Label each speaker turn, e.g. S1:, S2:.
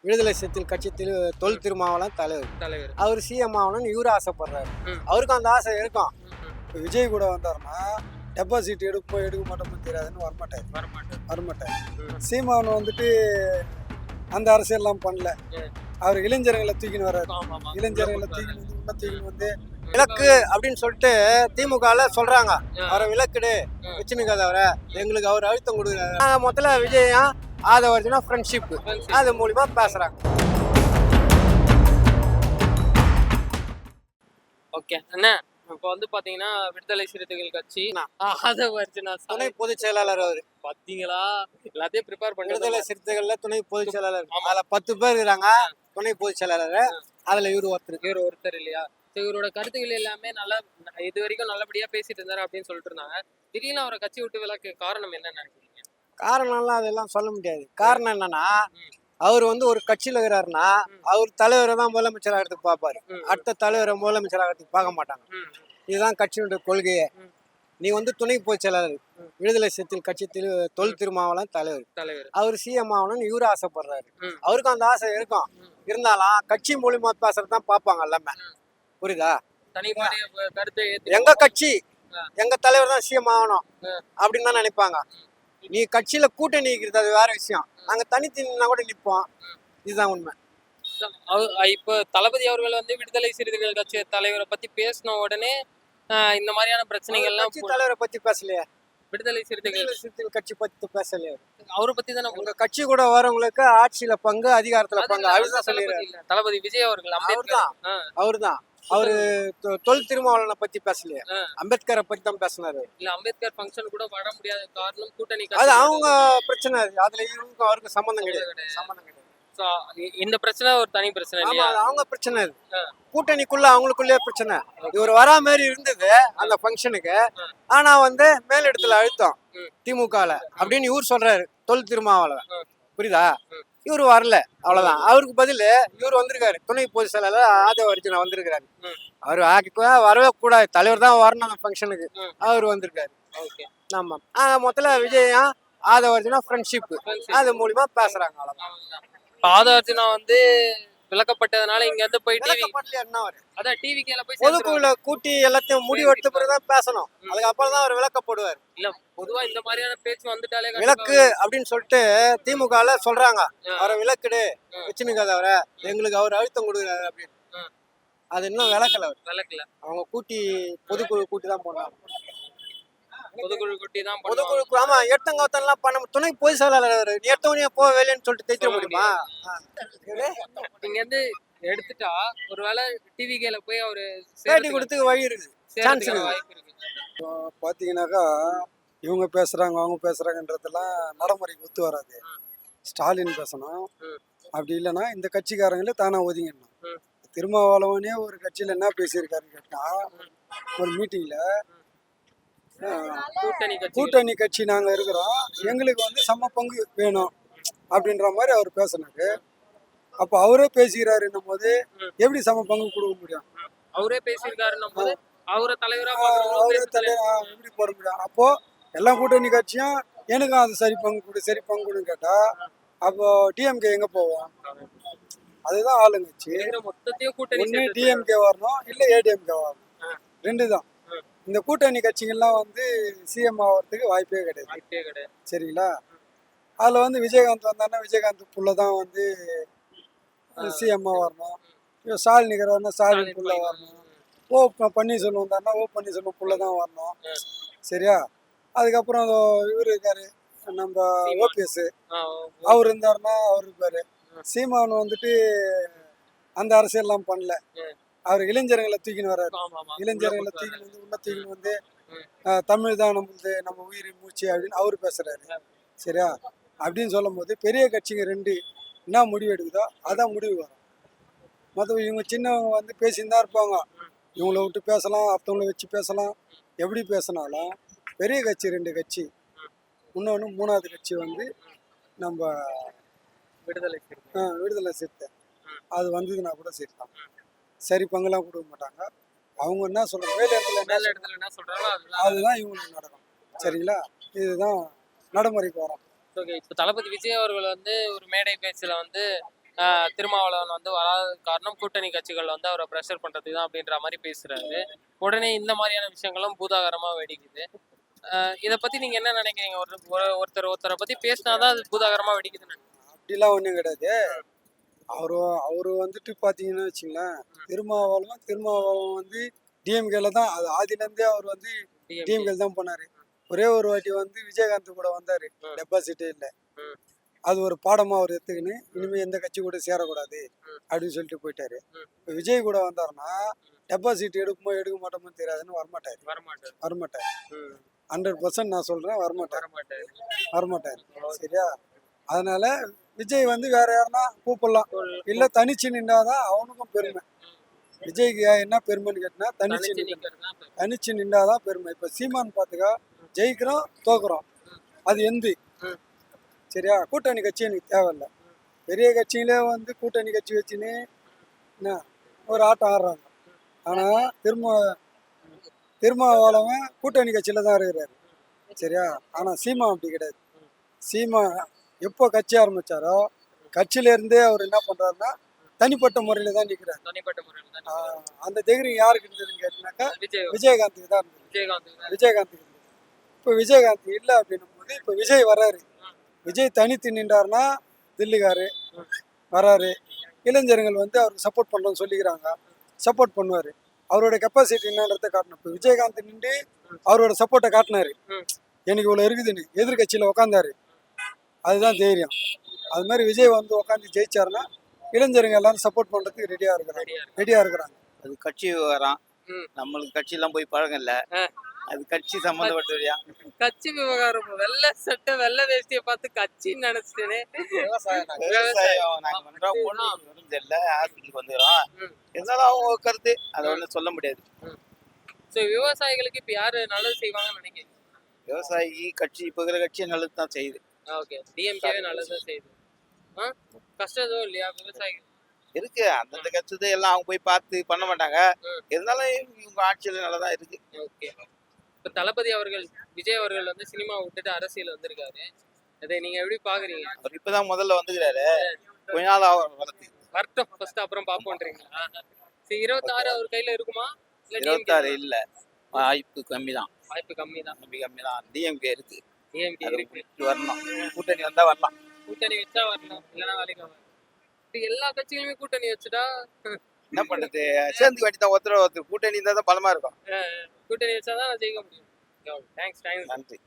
S1: விடுதலை சிறுத்தைகள் கட்சி தொல் திருமாவளவன் தலைவர். அவர் சிஎம் ஆகணும்னு இவரு ஆசைப்படுறாரு. அவருக்கும் அந்த ஆசை இருக்கும்.
S2: விஜய் கூட வந்தாருன்னா டெபாசிட் எடுக்க மாட்டோம்னு தெரியாதுன்னு வரமாட்டார். சீமான் வந்துட்டு அந்த அரசியல்லாம் பண்ணல. அவர் இளைஞர்களை தூக்கின்னு வர்றாரு. இளைஞர்களை தூக்கின்னு வந்து
S1: விளக்கு அப்படின்னு சொல்லிட்டு திமுக சொல்றாங்க. அவரை விளக்குடு வச்சுனுக்காத அவரை, எங்களுக்கு அவர் அழுத்தம் கொடுக்குறாரு. முதல்ல விஜயா ஆதவர்ஜுனா ஃப்ரெண்ட்ஷிப் அது மூலியமா பேசுறாங்க.
S3: ஓகே அண்ணா, இப்போ வந்து பாத்தீங்கன்னா விடுதலை சிறுத்தைகள் கட்சி ஆதவர்ஜுனா
S1: துணை பொதுச் செயலாளர் அவரு.
S3: பாத்தீங்களா, எல்லாத்தையும் ப்ரிப்பேர் பண்ணி
S1: விடுதலை சிறுத்தைகள்ல துணை பொதுச் செயலாளர். அதுல 10 பேர் இருக்காங்க துணை பொதுச் செயலாளர். அதுல இவரு ஒருத்தர்
S3: இல்லையா? இவரோட கருத்துக்கள் எல்லாமே நல்லா இது வரைக்கும் நல்லபடியா பேசிட்டு இருந்தாரு அப்படின்னு சொல்லிட்டு இருந்தாங்க. திடீர்னு அவரை கட்சி விட்டு விலக்கு காரணம் என்ன நினைக்கிறீங்க?
S1: காரணம்லாம் அதெல்லாம் சொல்ல முடியாது. காரணம் என்னன்னா, அவர் ஒரு கட்சியில இருக்கிறாருன்னா அவர் தலைவரை தான் முதலமைச்சர் ஆகிறதுக்கு பார்ப்பாரு. அடுத்த தலைவரை முதலமைச்சர் ஆகிறதுக்கு பார்க்க மாட்டாங்க. இதுதான் கட்சியுடைய கொள்கையே. நீ துணை பொதுச் செயலாளர், விடுதலை சிறுத்தைகள் கட்சி தொல் திருமாவளவன் தலைவர். அவர் சிஎம் ஆகணும்னு இவரு ஆசைப்படுறாரு. அவருக்கும் அந்த ஆசை இருக்கும். இருந்தாலும் கட்சி மூலியமா பேசுறதுதான் பார்ப்பாங்க எல்லாமே. புரியுதா? எங்க கட்சி எங்க தலைவர் தான் சிஎம் ஆகணும் அப்படின்னு தான் நினைப்பாங்க. நீ கட்சியில கூட்டணி நிற்கிறது அது வேற விஷயம். நாங்க தனித்தனினா கூட நிற்போம். இதுதான் உண்மை.
S3: இப்ப தளபதி அவர்கள் விடுதலை சிறுத்தைகள் கட்சி தலைவரை பத்தி பேசின உடனே இந்த மாதிரியான பிரச்சனைகள்லாம்
S1: தலைவரை பத்தி பேசலையே.
S3: விடுதலை சிறுத்தைகள்
S1: கட்சி பத்தி பேசலையே.
S3: அவரை பத்தி தானே.
S1: உங்க கட்சி கூட வரவங்களுக்கு ஆட்சியில பங்கு, அதிகாரத்துல பங்கு. அதுதான் சொல்லிடுறாரு
S3: தளபதி விஜய் அவர்கள்.
S1: அவர்தான் அவரு தொல் திருமாவளவனை பத்தி பேசலையே, அம்பேத்கரை பத்தி தான் பேசினாரு.
S3: இல்ல, அம்பேத்கர் ஃபங்க்ஷன் கூட வர முடியாத காரணம் கூட்டணி.
S1: அது அவங்க பிரச்சனை. அதுல இவங்க அவருக்கு சம்பந்தம் கிடையாது.
S3: இந்த பிரச்சனை ஒரு தனி பிரச்சனை.
S1: அவங்க பிரச்சனை. கூட்டணிக்குள்ள அவங்களுக்குள்ளே பிரச்சனை. இவர் வரா மாதிரி இருந்தது அந்த ஃபங்க்ஷனுக்கு. ஆனா மேலிடத்துல அழுத்தம் திமுகல அப்படின்னு இவர் சொல்றாரு தொல் திருமாவளவன். புரியுதா? இவரு வரல, அவ்வளவுதான். அவருக்கு பதில் இவர் வந்திருக்காரு. துணை பொதுச் செயலாளர் ஆதவர்ஜுனா வந்திருக்காரு. அவரு வரவே கூடாது, தலைவர் தான் வரணும் அந்த ஃபங்க்ஷனுக்கு. அவர் வந்திருக்காரு. ஆமா. முதல்ல விஜயா ஆதவர்ஜுனா ஃப்ரெண்ட்ஷிப் அது மூலியமா பேசுறாங்க. அவ்வளவுதான்.
S3: ஆதவர்ஜுனா விளக்கப்பட்டதுனால இங்க போயிட்டு
S1: பொதுக்குழுல கூட்டி எல்லாத்தையும் முடிவு எடுத்த பிறகுதான் பேசணும். அதுக்கப்புறம் தான் அவர் விளக்கப்படுவார்.
S3: இல்ல, பொதுவா இந்த மாதிரியான பேச்சு வந்துட்டாலே
S1: விளக்கு அப்படின்னு சொல்லிட்டு திமுக சொல்றாங்க. அவரை விளக்குடு வச்சுனுக்காத அவரை, எங்களுக்கு அவர் அழுத்தம் கொடுக்குறாரு அப்படின்னு. அது இன்னும் விளக்கல. அவங்க பொதுக்குழு கூட்டி தான் போனாங்க. பொதுக்குழு ஆமா எடுத்தங்கலாம் பண்ண. துணை பொதுச் செயலாளர் எடுத்தவனே போக வேலைன்னு சொல்லிட்டு தைத்திர முடியுமா?
S3: நீங்க எடுத்துட்டா ஒருவேளை டிவிகேல போய் அவரு
S1: பேட்டி கொடுத்து வழி இருக்கு, சான்ஸ் இருக்கு.
S2: பாத்தீங்கன்னாக்கா இவங்க பேசுறாங்க அவங்க பேசுறாங்கன்றதெல்லாம் நடைமுறைக்கு ஒத்து வராது. ஸ்டாலின் பேசணும். அப்படி இல்லைன்னா இந்த கட்சிக்காரங்களே தானா ஒதுங்கிடணும். திருமாவளவனே ஒரு கட்சியில என்ன பேசியிருக்காருன்னு கேட்டா, ஒரு மீட்டிங்ல கூட்டணி கட்சி நாங்க இருக்கிறோம், எங்களுக்கு சம பங்கு வேணும் அப்படின்ற மாதிரி அவர் பேசினாரு. அப்ப அவரே பேசுகிறாருன்னும் போது எப்படி சம பங்கு கொடுக்க முடியும்?
S3: அவரே பேசியிருக்காருன்னும் போது அவரே தலைவர்
S2: எப்படி போட முடியும்? அப்போ எல்லா கூட்டணி கட்சியும் எனக்கும் அது சரி பங்கு கொடுன்னு கேட்டா அப்போ டிஎம்கே எங்க போவோம்? அதுதான் ஆளுங்கட்சி. ஒண்ணு டிஎம்கே வரணும், இல்ல ஏடிஎம்கே வரணும். ரெண்டு தான். இந்த கூட்டணி கட்சிகள்லாம் சிஎம் ஆகிறதுக்கு வாய்ப்பே கிடையாது. சரிங்களா? அதுல விஜயகாந்த் வந்தாருன்னா விஜயகாந்த் புள்ளதான் சிஎம் வரணும். ஸ்டாலின் நிற்கிறாருன்னா ஸ்டாலின் புள்ள வரணும். பன்னீர்செல்வம் வந்தாருன்னா பன்னீர்செல்வம் புள்ளதான் வரணும். சரியா? அதுக்கப்புறம் இவர் இருக்காரு, நம்ம ஓபிஎஸ், அவர் இருந்தாருன்னா அவர் இருப்பாரு. சீமான் அந்த அரசியல்லாம் பண்ணல. அவர் இளைஞர்களை தூக்கின்னு வர்றாரு. இளைஞர்களை தூக்கின்னு வந்து தமிழ் தான் நம்ம உயிர் மூச்சு அப்படின்னு அவரு பேசுறாரு. சரியா? அப்படின்னு சொல்லும் போது பெரிய கட்சிங்க ரெண்டு என்ன முடிவு எடுக்குதோ அதான் முடிவு வரும். மற்றவங்க இவங்க சின்னவங்க பேசின்னு தான் இருப்பாங்க. இவங்கள விட்டு பேசலாம், அடுத்தவங்கள வச்சு பேசலாம், எப்படி பேசினாலும் பெரிய கட்சி ரெண்டு கட்சி, இன்னொன்று மூணாவது கட்சி நம்ம விடுதலை சிறுத்தை. அது வந்ததுன்னா கூட சரி தான். சரி பங்கெல்லாம் கொடுக்க மாட்டாங்க. அவங்க என்ன சொல்றாங்க, மேல் இடத்துல என்ன சொல்றாங்க அதுதான் இவங்களுக்கு நடக்கும். சரிங்களா? இதுதான் நடைமுறைக்கு வரும்.
S3: இப்போ தளபதி விஜய் அவர்கள் ஒரு மேடை பேச்சுல திருமாவளவன் வந்து வராத காரணம் கூட்டணி கட்சிகள் வந்து அவரை ப்ரெஷர் பண்றதுக்கு தான் அப்படின்ற மாதிரி பேசுறாரு. உடனே இந்த மாதிரியான விஷயங்களும் பூதாகரமா வெடிக்குது. இத பத்தி நீங்க என்ன நினைக்கிறீங்க? ஒருத்தரை பத்தி பேசினாதான் அது பூதாகரமா வெடிக்குதுன்னு
S2: அப்படிலாம் ஒன்றும் கிடையாது. அவரு வந்துட்டு பார்த்தீங்கன்னு வச்சுங்களேன், திருமாவளவன் வந்து டிஎம்கேல தான், அது ஆதிலேருந்தே அவர் வந்து டிஎம்கேல தான் போனாரு. ஒரே ஒரு வாட்டி வந்து விஜயகாந்த் கூட வந்தாரு, டெபாசிட்டே இல்லை. அது ஒரு பாடமா அவர் எடுத்துக்கின்னு இனிமேல் எந்த கட்சி கூட சேரக்கூடாது அப்படின்னு சொல்லிட்டு போயிட்டாரு. இப்போ விஜய் கூட வந்தாருன்னா டெபாசிட் எடுக்குமோ எடுக்க மாட்டோமோ தெரியாதுன்னு வரமாட்டார். 100% நான் சொல்றேன், வரமாட்டார். சரியா? அதனால விஜய் வந்து வேற யாருன்னா கூப்பிடலாம், இல்ல தனிச்சு நின்றாதான் அவனுக்கும் பெருமை. விஜய்க்கு என்ன பெருமைன்னு கேட்டினா தனிச்சு நின்றாதான் பெருமை. இப்போ சீமான் பார்த்துக்கா, ஜெயிக்கிறோம் தோக்குறோம், அது எந்து. சரியா? கூட்டணி கட்சி எனக்கு தேவையில்லை. பெரிய கட்சியிலே வந்து கூட்டணி கட்சி வச்சுன்னு என்ன ஒரு ஆட்டம் ஆடுறாங்க. ஆனால் திருமாவளவன் கூட்டணி கட்சியில் தான் இருக்கிறாரு. சரியா? ஆனால் சீமா அப்படி கிடையாது. சீமா எப்போ கட்சி ஆரம்பிச்சாரோ கட்சியிலேருந்தே அவர் என்ன பண்ணுறாருன்னா தனிப்பட்ட முறையில் தான் நிற்கிறார். அந்த தைரியம் யாருக்கு இருந்ததுன்னு கேட்டினாக்கா விஜயகாந்துக்கு தான் இருந்தது. விஜயகாந்துக்கு இருந்தது. இப்போ விஜயகாந்த் இல்லை அப்படின்னும் போது இப்போ விஜய் வர்றாரு. விஜய் தனித்து நின்றாருன்னா தில்லிக்காரு வராரு, இளைஞர்கள் வந்து அவருக்கு சப்போர்ட் பண்ணுறோன்னு சொல்லிக்கிறாங்க, சப்போர்ட் பண்ணுவார். அவரோட கெப்பாசிட்டி என்னன்றதை காட்டணும். இப்போ விஜயகாந்த் நின்று அவரோட சப்போர்ட்டை காட்டினாரு, எனக்கு இவ்வளோ இருக்குதுன்னு எதிர்கட்சியில் உக்காந்தாரு. அதுதான் தைரியம். அது மாதிரி விஜய் வந்து உட்காந்து ஜெயிச்சாருன்னா இளைஞர்கள் எல்லாரும் சப்போர்ட் பண்ணுறதுக்கு ரெடியாக இருக்கிறாங்க.
S4: அது கட்சி விவகாரம். நம்மளுக்கு கட்சியெல்லாம் போய் பழகம் இல்லை. அது கட்சி சம்மந்தப்பட்டவையா?
S3: கட்சி விவகாரம். வெள்ளை சட்டை வெள்ளை வேஷ்டியை பார்த்து கட்சின்னு நினைச்சிட்டேனே.
S4: விவசாயம் நாங்க பண்றோம், பொண்ணு வரும் தெரியல, ஹாஸ்பிட்டலுக்கு வந்துக்கிறோம். இருந்தாலும் அவங்க கருத்து அதை ஒன்றும் சொல்ல முடியாது.
S3: ஸோ விவசாயிகளுக்கு இப்போ யாரு நல்லது செய்வாங்கன்னு நினைக்கிறீங்க?
S4: விவசாயி கட்சி இப்போ இருக்கிற கட்சி நல்லது தான் செய்யுது.
S3: ஓகே, டிஎம்கேவே நல்லதான் செய்யுது. கஷ்டம் எதுவும் இல்லையா விவசாயிகள்?
S4: இருக்கு, அந்தந்த கட்சி எல்லாம் அவங்க போய் பார்த்து பண்ண மாட்டாங்க. இருந்தாலும் இவங்க ஆட்சியில நல்லதான் இருக்கு.
S3: ஓகே, இப்போ தளபதி அவர்கள், விஜய் அவர்கள் வந்து சினிமா விட்டுட்டு அரசியல் வந்திருக்காரு. அதை நீங்க எப்படி பாக்குறீங்க?
S4: அவர் இப்பதான் முதல்ல வந்துக்கிறாரு, கொஞ்ச நாள் வளர்த்து
S3: வரட்டும் ஃபர்ஸ்ட், அப்புறம் பாப்போன்றீங்களா? சரி, 26 அவர் கையில இருக்குமா?
S4: 26 இல்ல, வாய்ப்பு கம்மி தான். கம்மி தான். டிஎம்கே இருக்கு. வரணும், கூட்டணி வந்தா வரலாம்.
S3: கூட்டணி வச்சா வரலாம், இல்லைன்னா வேலைக்கு வரலாம். இப்போ எல்லா கட்சிகளுமே கூட்டணி வச்சுட்டா
S4: என்ன பண்றது? சேர்ந்து வாட்டி தான் ஒருத்தர் கூட்டணி இருந்தா தான் பலமா இருக்கும்.
S3: கூட்டணி வச்சாதான் ஜெயிக்க முடியும். தேங்க்ஸ்.
S4: நன்றி.